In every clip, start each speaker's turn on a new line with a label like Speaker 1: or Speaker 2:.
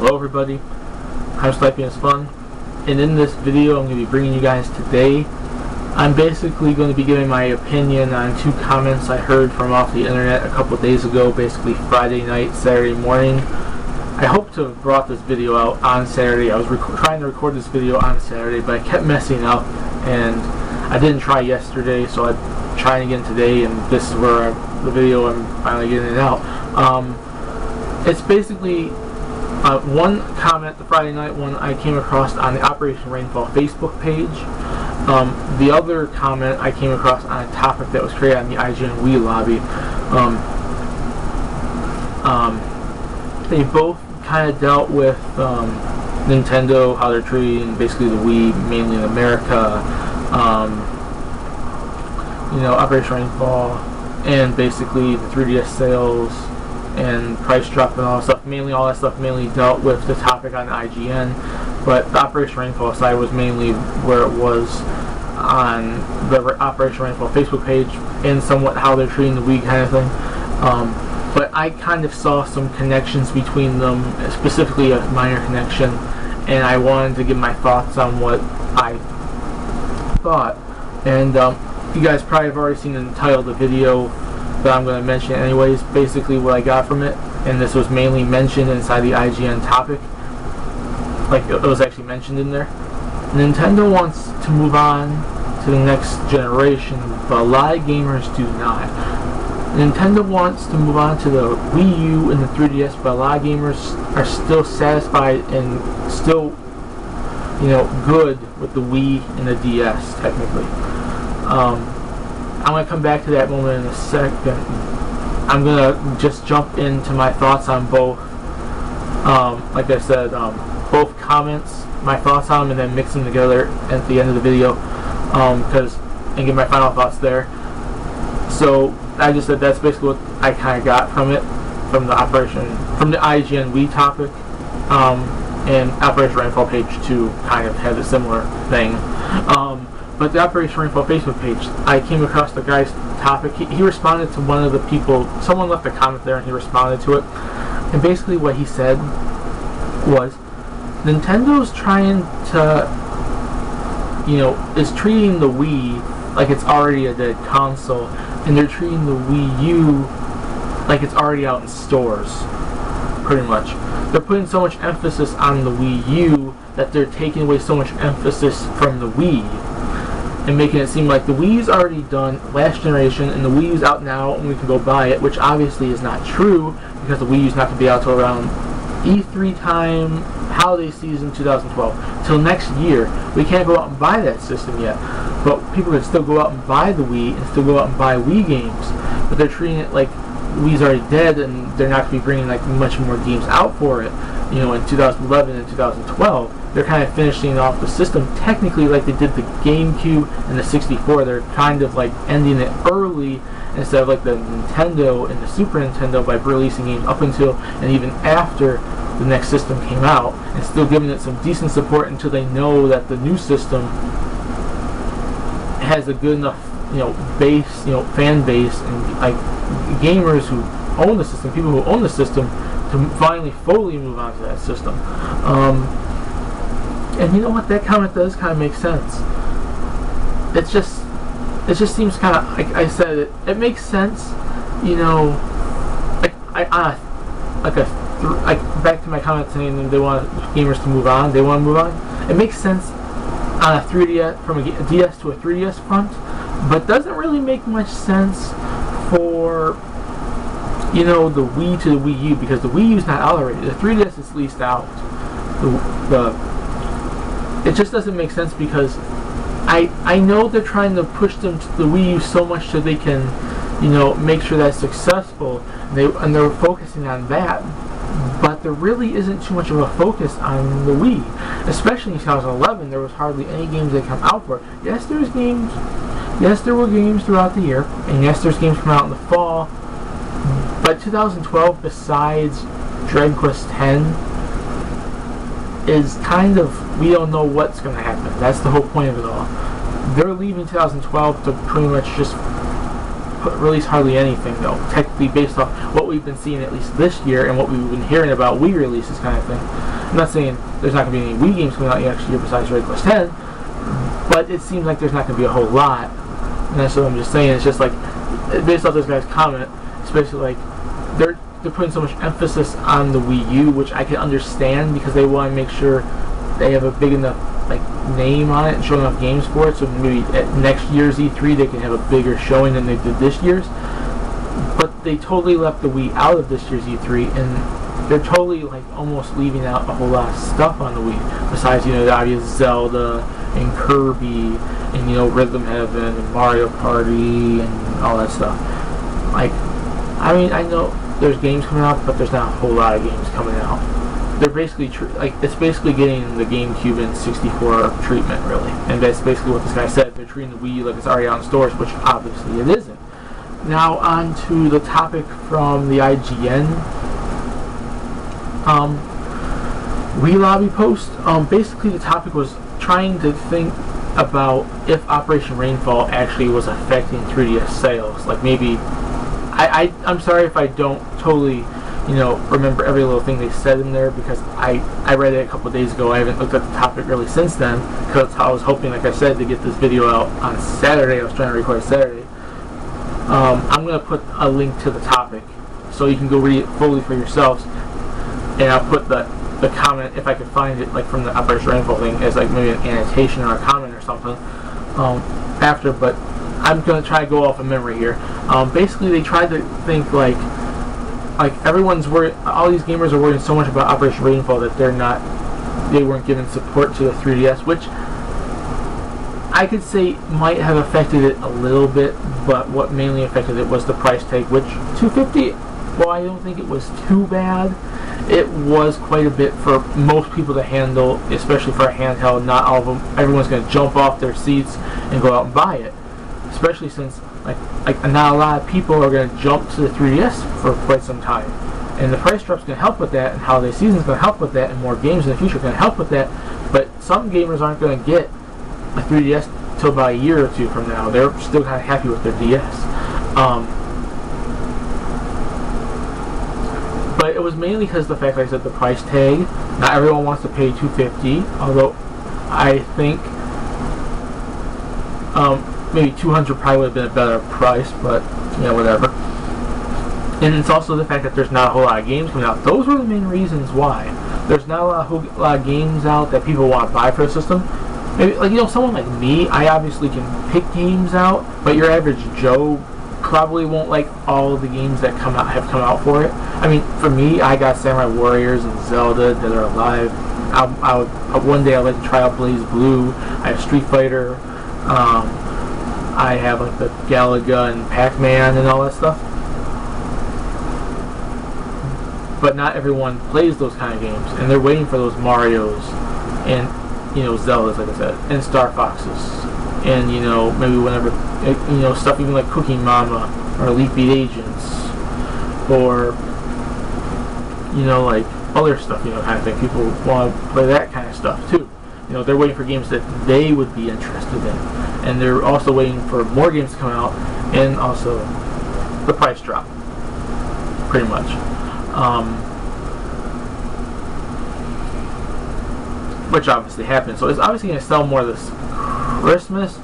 Speaker 1: Hello everybody, I'm SnipingIsFun, and in this video I'm going to be bringing you guys today. I'm basically going to be giving my opinion on two comments I heard from off the internet a couple days ago, basically Friday night, Saturday morning. I hope to have brought this video out on Saturday. I was trying to record this video on Saturday, but I kept messing up, and I didn't try yesterday, so I'm trying again today, and this is where the video I'm finally getting it out. It's basically one comment, the Friday night one, I came across on the Operation Rainfall Facebook page. The other comment I came across on a topic that was created on the IGN Wii lobby. They both kind of dealt with Nintendo, how they're treating basically the Wii, mainly in America. Operation Rainfall, and basically the 3DS sales and price drop and all that stuff. Mainly all that stuff mainly dealt with the topic on IGN, but the Operation Rainfall side was mainly where it was on the Operation Rainfall Facebook page, and somewhat how they're treating the Wii kind of thing. But I kind of saw some connections between them, specifically a minor connection, and I wanted to give my thoughts on what I thought. And you guys probably have already seen the title of the video, but I'm going to mention it anyways. Basically what I got from it, and this was mainly mentioned inside the IGN topic, like it was actually mentioned in there. Nintendo wants to move on to the next generation, but a lot of gamers do not. Nintendo wants to move on to the Wii U and the 3DS, but a lot of gamers are still satisfied and still, good with the Wii and the DS, technically. I'm going to come back to that moment in a second. I'm going to just jump into my thoughts on both. Like I said, both comments, my thoughts on them, and then mix them together at the end of the video, and get my final thoughts there. So I just said that's basically what I kind of got from it, from the IGN Wii topic, and Operation Rainfall page 2 kind of had a similar thing. But the Operation Rainfall Facebook page, I came across the guy's topic. He responded to one of the people, someone left a comment there and he responded to it. And basically what he said was, Nintendo's trying to, is treating the Wii like it's already a dead console, and they're treating the Wii U like it's already out in stores, pretty much. They're putting so much emphasis on the Wii U that they're taking away so much emphasis from the Wii, and making it seem like the Wii's already done last generation and the Wii U's out now and we can go buy it, which obviously is not true, because the Wii U's not going to be out till around E3 time, holiday season 2012, till next year. We can't go out and buy that system yet, but people can still go out and buy the Wii and still go out and buy Wii games, but they're treating it like Wii's already dead and they're not going to be bringing like much more games out for it. In 2011 and 2012, they're kind of finishing off the system technically like they did the GameCube and the 64. They're kind of like ending it early instead of like the Nintendo and the Super Nintendo by releasing games up until and even after the next system came out, and still giving it some decent support until they know that the new system has a good enough base, fan base, and like gamers who own the system, people who own the system, to finally fully move on to that system. And you know what, that comment does kind of make sense. It just seems kind of, like I said, it makes sense, back to my comment saying they want gamers to move on, they want to move on. It makes sense on a 3DS, from a DS to a 3DS front, but doesn't really make much sense for the Wii to the Wii U, because the Wii U's not out already. The 3DS is leased out. It just doesn't make sense, because I know they're trying to push them to the Wii U so much so they can make sure that's successful, and they're focusing on that, but there really isn't too much of a focus on the Wii. Especially in 2011, there was hardly any games that come out for it. Yes, there were games throughout the year, and yes, there's games come out in the fall, but 2012, besides Dragon Quest X, is kind of, we don't know what's going to happen. That's the whole point of it all. They're leaving 2012 to pretty much just release hardly anything though. Technically, based off what we've been seeing at least this year and what we've been hearing about Wii releases, kind of thing. I'm not saying there's not going to be any Wii games coming out next year besides Red Quest 10, but it seems like there's not going to be a whole lot. And that's what I'm just saying. It's just like, based off this guy's comment, especially like they're putting so much emphasis on the Wii U, which I can understand because they want to make sure they have a big enough like name on it and show enough games for it, so maybe at next year's E3 they can have a bigger showing than they did this year's. But they totally left the Wii out of this year's E3, and they're totally like almost leaving out a whole lot of stuff on the Wii besides, you know, the obvious Zelda and Kirby and, you know, Rhythm Heaven and Mario Party and all that stuff. Like, I mean, I know there's games coming out, but there's not a whole lot of games coming out. They're basically it's basically getting the GameCube and 64 treatment, really, and that's basically what this guy said. They're treating the Wii like it's already out in stores, which obviously it isn't. Now on to the topic from the IGN Wii lobby post. Basically the topic was trying to think about if Operation Rainfall actually was affecting 3DS sales. Like maybe I'm sorry if I don't totally, you know, remember every little thing they said in there because I read it a couple of days ago. I haven't looked at the topic really since then because I was hoping, like I said, to get this video out on Saturday. I was trying to record Saturday. I'm going to put a link to the topic so you can go read it fully for yourselves, and I'll put the comment, if I could find it, like from the Operation Rainfall thing, as like maybe an annotation or a comment or something after, but I'm going to try to go off of memory here. Basically they tried to think like everyone's worried, all these gamers are worried so much about Operation Rainfall that they weren't giving support to the 3DS, which I could say might have affected it a little bit, but what mainly affected it was the price tag, which $250, well, I don't think it was too bad. It was quite a bit for most people to handle, especially for a handheld. Not all of them, everyone's going to jump off their seats and go out and buy it, especially since like not a lot of people are going to jump to the 3DS for quite some time. And the price drop's going to help with that, and holiday season's going to help with that, and more games in the future are going to help with that. But some gamers aren't going to get a 3DS till about a year or two from now. They're still kind of happy with their DS. But it was mainly because of the fact, like I said, the price tag. Not everyone wants to pay $250, although I think maybe $200 probably would have been a better price, but yeah, whatever. And it's also the fact that there's not a whole lot of games coming out. Those were the main reasons why. There's not a lot of games out that people want to buy for the system. Maybe, like, you know, someone like me, I obviously can pick games out, but your average Joe probably won't like all of the games that have come out for it. I mean, for me, I got Samurai Warriors and Zelda Dead or Alive. One day I'd like to try out Blaze Blue. I have Street Fighter. I have like the Galaga and Pac-Man and all that stuff. But not everyone plays those kind of games, and they're waiting for those Marios and, you know, Zeldas, like I said, and Star Foxes, and, you know, maybe whenever, you know, stuff even like Cooking Mama or Elite Beat Agents, or, you know, like other stuff, you know, kind of thing. People want to play that kind of stuff too. You know, they're waiting for games that they would be interested in, and they're also waiting for more games to come out, and also the price drop, pretty much. Which obviously happened. So it's obviously going to sell more this Christmas,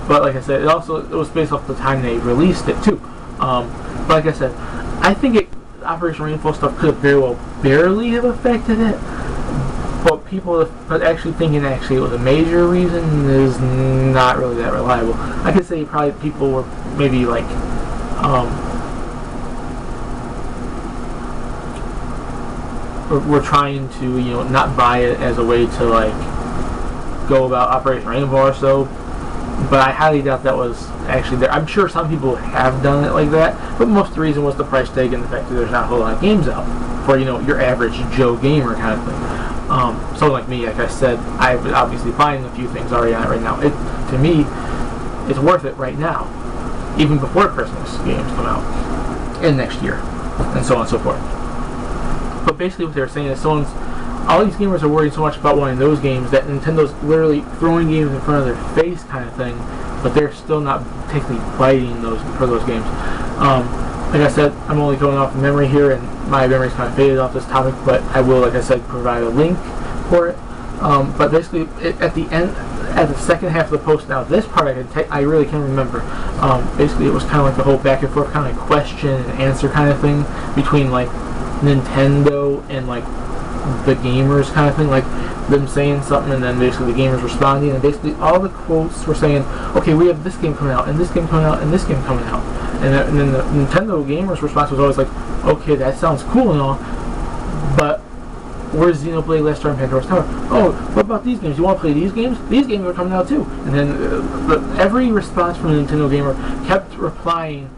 Speaker 1: but like I said, it was based off the time they released it too. But like I said, I think Operation Rainfall stuff could have very well barely have affected it. But actually thinking it was a major reason is not really that reliable. I could say probably people were maybe like we're trying to, you know, not buy it as a way to like go about Operation Rainbow or so, but I highly doubt that was actually there. I'm sure some people have done it like that, but most of the reason was the price tag and the fact that there's not a whole lot of games out for, you know, your average Joe gamer kind of thing. Someone like me, like I said, I've obviously buying a few things already on it right now. To me, it's worth it right now, even before Christmas games come out, and next year, and so on and so forth. But basically what they were saying is someone's all these gamers are worried so much about wanting those games that Nintendo's literally throwing games in front of their face kind of thing, but they're still not technically biting those for those games. Like I said, I'm only going off memory here, and my memory's kind of faded off this topic, but I will, like I said, provide a link for it. But basically, at the second half of the post, now this part I really can't remember. Basically, it was kind of like the whole back and forth kind of like question and answer kind of thing between like Nintendo and like the gamers kind of thing, like them saying something and then basically the gamers responding, and basically all the quotes were saying, okay, we have this game coming out, and this game coming out, and this game coming out, and then the Nintendo gamers' response was always like, okay, that sounds cool and all, but where's Xenoblade Last Star and Pandora's Tower? Oh, what about these games? You want to play these games? These games are coming out too. And then every response from a Nintendo gamer kept replying